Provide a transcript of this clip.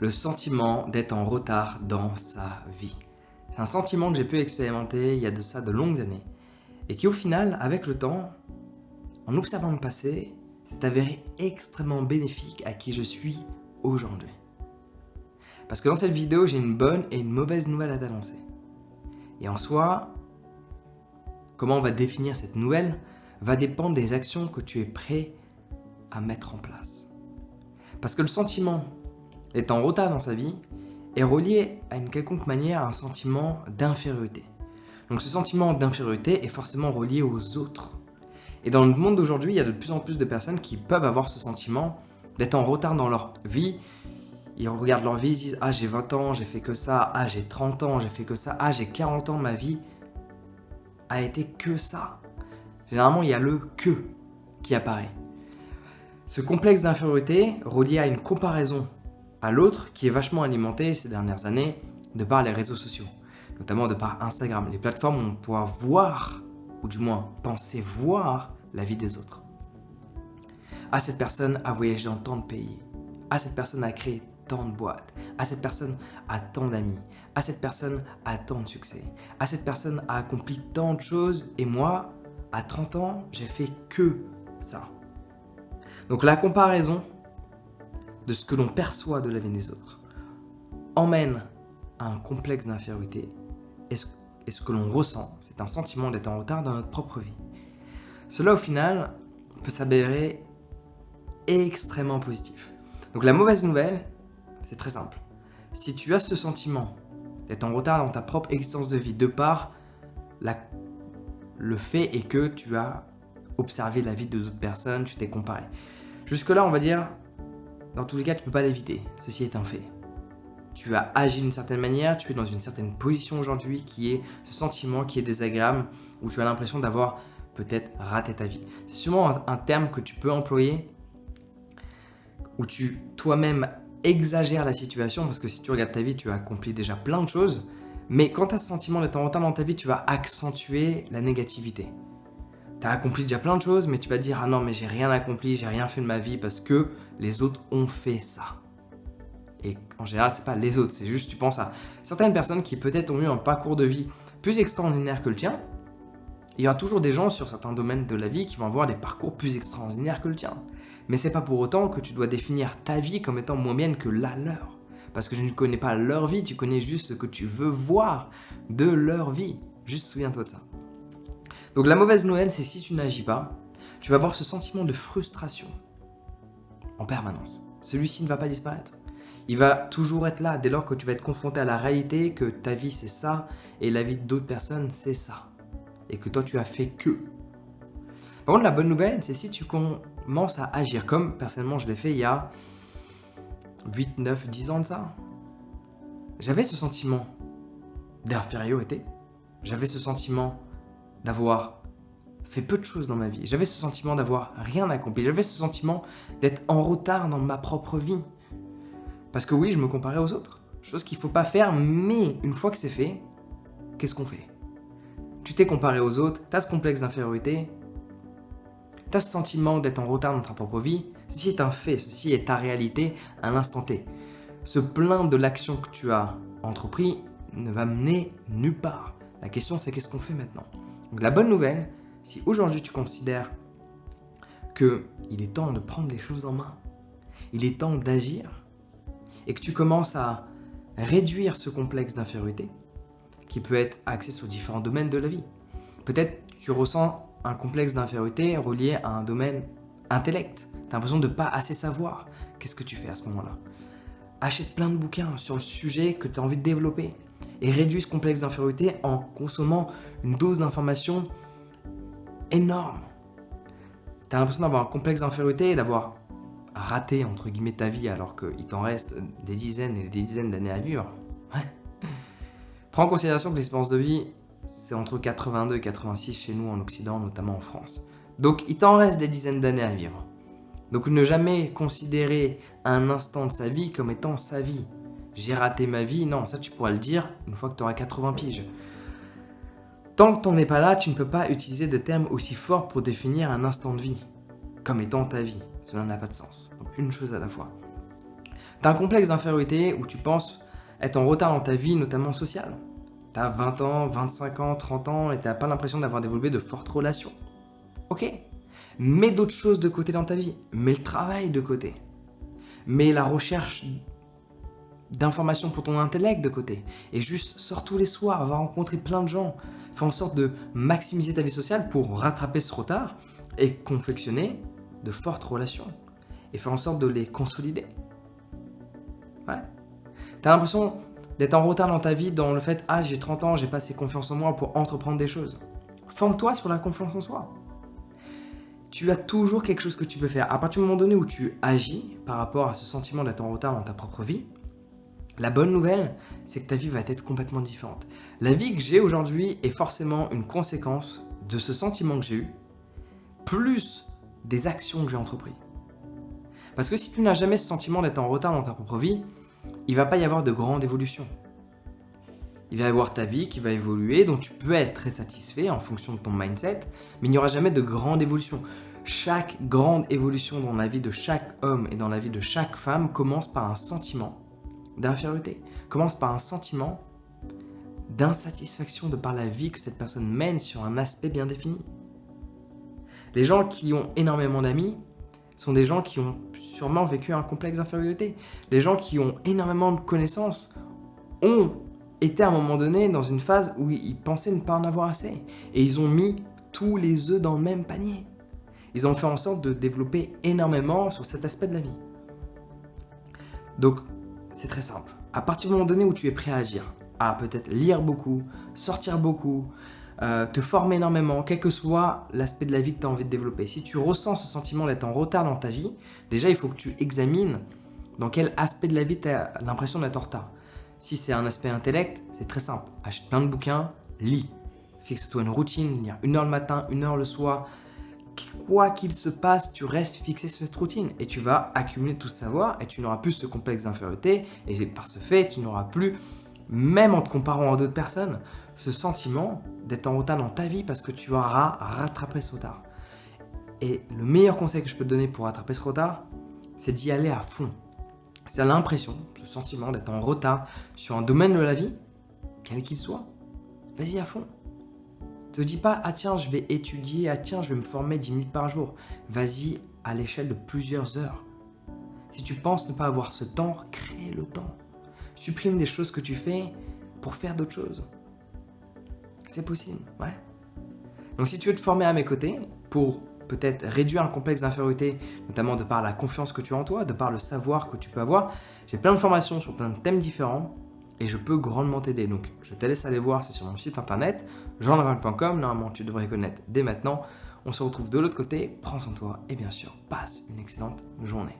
le sentiment d'être en retard dans sa vie. C'est un sentiment que j'ai pu expérimenter il y a de ça de longues années et qui au final, avec le temps, en observant le passé, s'est avéré extrêmement bénéfique à qui je suis aujourd'hui. Parce que dans cette vidéo, j'ai une bonne et une mauvaise nouvelle à t'annoncer. Et en soi, comment on va définir cette nouvelle va dépendre des actions que tu es prêt à mettre en place. Parce que le sentiment d'être en retard dans sa vie est relié à une quelconque manière à un sentiment d'infériorité. Donc ce sentiment d'infériorité est forcément relié aux autres. Et dans le monde d'aujourd'hui, il y a de plus en plus de personnes qui peuvent avoir ce sentiment d'être en retard dans leur vie. Ils regardent leur vie, ils disent « Ah, j'ai 20 ans, j'ai fait que ça. Ah, j'ai 30 ans, j'ai fait que ça. Ah, j'ai 40 ans, ma vie a été que ça. » Généralement, il y a le « que » qui apparaît. Ce complexe d'infériorité, relié à une comparaison à l'autre, qui est vachement alimenté ces dernières années de par les réseaux sociaux, notamment de par Instagram, les plateformes où on pourra voir, ou du moins penser voir, la vie des autres. Ah, cette personne a voyagé dans tant de pays. Ah, cette personne a créé tant de boîtes. Ah, cette personne a tant d'amis. Ah, cette personne a tant de succès. Ah, cette personne a accompli tant de choses et moi, à 30 ans, j'ai fait que ça. Donc la comparaison de ce que l'on perçoit de la vie des autres emmène à un complexe d'infériorité et ce que l'on ressent, c'est un sentiment d'être en retard dans notre propre vie. Cela au final peut s'avérer extrêmement positif. Donc la mauvaise nouvelle, c'est très simple. Si tu as ce sentiment d'être en retard dans ta propre existence de vie de par le fait est que tu as observé la vie de d'autres personnes, tu t'es comparé. Jusque-là, on va dire, dans tous les cas, tu ne peux pas l'éviter. Ceci est un fait. Tu as agi d'une certaine manière, tu es dans une certaine position aujourd'hui qui est ce sentiment qui est désagréable, où tu as l'impression d'avoir peut-être raté ta vie. C'est sûrement un terme que tu peux employer, où tu toi-même exagères la situation, parce que si tu regardes ta vie, tu as accompli déjà plein de choses, mais quand tu as ce sentiment d'être en retard dans ta vie, tu vas accentuer la négativité. Tu as accompli déjà plein de choses, mais tu vas dire « Ah non, mais j'ai rien accompli, j'ai rien fait de ma vie parce que les autres ont fait ça. » Et en général, c'est pas les autres, c'est juste tu penses à certaines personnes qui peut-être ont eu un parcours de vie plus extraordinaire que le tien. Il y aura toujours des gens sur certains domaines de la vie qui vont avoir des parcours plus extraordinaires que le tien. Mais c'est pas pour autant que tu dois définir ta vie comme étant moins bien que la leur. Parce que je ne connais pas leur vie, tu connais juste ce que tu veux voir de leur vie. Juste souviens-toi de ça. Donc la mauvaise nouvelle, c'est si tu n'agis pas, tu vas avoir ce sentiment de frustration en permanence. Celui-ci ne va pas disparaître. Il va toujours être là dès lors que tu vas être confronté à la réalité que ta vie c'est ça et la vie d'autres personnes c'est ça. Et que toi tu as fait que. Par contre la bonne nouvelle, c'est si tu commences à agir comme personnellement je l'ai fait il y a 8, 9, 10 ans de ça. J'avais ce sentiment d'infériorité. J'avais ce sentiment d'avoir fait peu de choses dans ma vie. J'avais ce sentiment d'avoir rien accompli. J'avais ce sentiment d'être en retard dans ma propre vie. Parce que oui, je me comparais aux autres. Chose qu'il ne faut pas faire, mais une fois que c'est fait, qu'est-ce qu'on fait? Tu t'es comparé aux autres, tu as ce complexe d'infériorité, tu as ce sentiment d'être en retard dans ta propre vie. Ceci est un fait, ceci est ta réalité à l'instant T. Se plaindre de l'action que tu as entreprise ne va mener nulle part. La question c'est qu'est-ce qu'on fait maintenant? Donc la bonne nouvelle, si aujourd'hui tu considères qu'il est temps de prendre les choses en main, il est temps d'agir, et que tu commences à réduire ce complexe d'infériorité, qui peut être axé sur différents domaines de la vie. Peut-être tu ressens un complexe d'infériorité relié à un domaine intellect. Tu as l'impression de ne pas assez savoir. Qu'est-ce que tu fais à ce moment-là? Achète plein de bouquins sur le sujet que tu as envie de développer et réduis ce complexe d'infériorité en consommant une dose d'information énorme. Tu as l'impression d'avoir un complexe d'infériorité et d'avoir raté entre guillemets ta vie alors qu'il t'en reste des dizaines et des dizaines d'années à vivre. Ouais. Prends en considération que l'espérance de vie c'est entre 82 et 86 chez nous en Occident, notamment en France. Donc il t'en reste des dizaines d'années à vivre. Donc ne jamais considérer un instant de sa vie comme étant sa vie. J'ai raté ma vie, non, ça tu pourras le dire une fois que tu auras 80 piges. Tant que t'en es pas là, tu ne peux pas utiliser de termes aussi forts pour définir un instant de vie comme étant ta vie. Cela n'a pas de sens. Donc une chose à la fois. Tu as un complexe d'infériorité où tu penses être en retard dans ta vie, notamment sociale. Tu as 20 ans, 25 ans, 30 ans et tu n'as pas l'impression d'avoir développé de fortes relations. Ok, mets d'autres choses de côté dans ta vie. Mets le travail de côté. Mets la recherche d'informations pour ton intellect de côté. Et juste sors tous les soirs, va rencontrer plein de gens. Fais en sorte de maximiser ta vie sociale pour rattraper ce retard et confectionner de fortes relations. Et fais en sorte de les consolider. Ouais. Tu as l'impression d'être en retard dans ta vie dans le fait « Ah, j'ai 30 ans, j'ai pas assez confiance en moi pour entreprendre des choses. » Forme-toi sur la confiance en soi. Tu as toujours quelque chose que tu peux faire. À partir du moment donné où tu agis par rapport à ce sentiment d'être en retard dans ta propre vie, la bonne nouvelle, c'est que ta vie va être complètement différente. La vie que j'ai aujourd'hui est forcément une conséquence de ce sentiment que j'ai eu, plus des actions que j'ai entreprises. Parce que si tu n'as jamais ce sentiment d'être en retard dans ta propre vie, il ne va pas y avoir de grande évolution. Il va y avoir ta vie qui va évoluer, dont tu peux être très satisfait en fonction de ton mindset, mais il n'y aura jamais de grande évolution. Chaque grande évolution dans la vie de chaque homme et dans la vie de chaque femme commence par un sentiment d'infériorité, commence par un sentiment d'insatisfaction de par la vie que cette personne mène sur un aspect bien défini. Les gens qui ont énormément d'amis sont des gens qui ont sûrement vécu un complexe d'infériorité. Les gens qui ont énormément de connaissances ont été à un moment donné dans une phase où ils pensaient ne pas en avoir assez. Et ils ont mis tous les œufs dans le même panier. Ils ont fait en sorte de développer énormément sur cet aspect de la vie. Donc, c'est très simple. À partir du moment donné où tu es prêt à agir, à peut-être lire beaucoup, sortir beaucoup, te former énormément, quel que soit l'aspect de la vie que tu as envie de développer. Si tu ressens ce sentiment d'être en retard dans ta vie, déjà il faut que tu examines dans quel aspect de la vie tu as l'impression d'être en retard. Si c'est un aspect intellect, c'est très simple. Achète plein de bouquins, lis. Fixe-toi une routine, lire 1 heure le matin, 1 heure le soir. Quoi qu'il se passe, tu restes fixé sur cette routine et tu vas accumuler tout ce savoir et tu n'auras plus ce complexe d'infériorité et par ce fait, tu n'auras plus, même en te comparant à d'autres personnes, ce sentiment d'être en retard dans ta vie parce que tu auras rattrapé ce retard. Et le meilleur conseil que je peux te donner pour rattraper ce retard, c'est d'y aller à fond. Si tu as l'impression, ce sentiment d'être en retard sur un domaine de la vie, quel qu'il soit, vas-y à fond. Ne te dis pas « Ah tiens, je vais étudier, ah tiens, je vais me former 10 minutes par jour ». Vas-y à l'échelle de plusieurs heures. Si tu penses ne pas avoir ce temps, crée le temps. Supprime des choses que tu fais pour faire d'autres choses. C'est possible, ouais. Donc si tu veux te former à mes côtés pour peut-être réduire un complexe d'infériorité, notamment de par la confiance que tu as en toi, de par le savoir que tu peux avoir, j'ai plein de formations sur plein de thèmes différents et je peux grandement t'aider. Donc je te laisse aller voir, c'est sur mon site internet, jeanlaval.com, normalement tu devrais connaître dès maintenant. On se retrouve de l'autre côté, prends soin de toi et bien sûr, passe une excellente journée.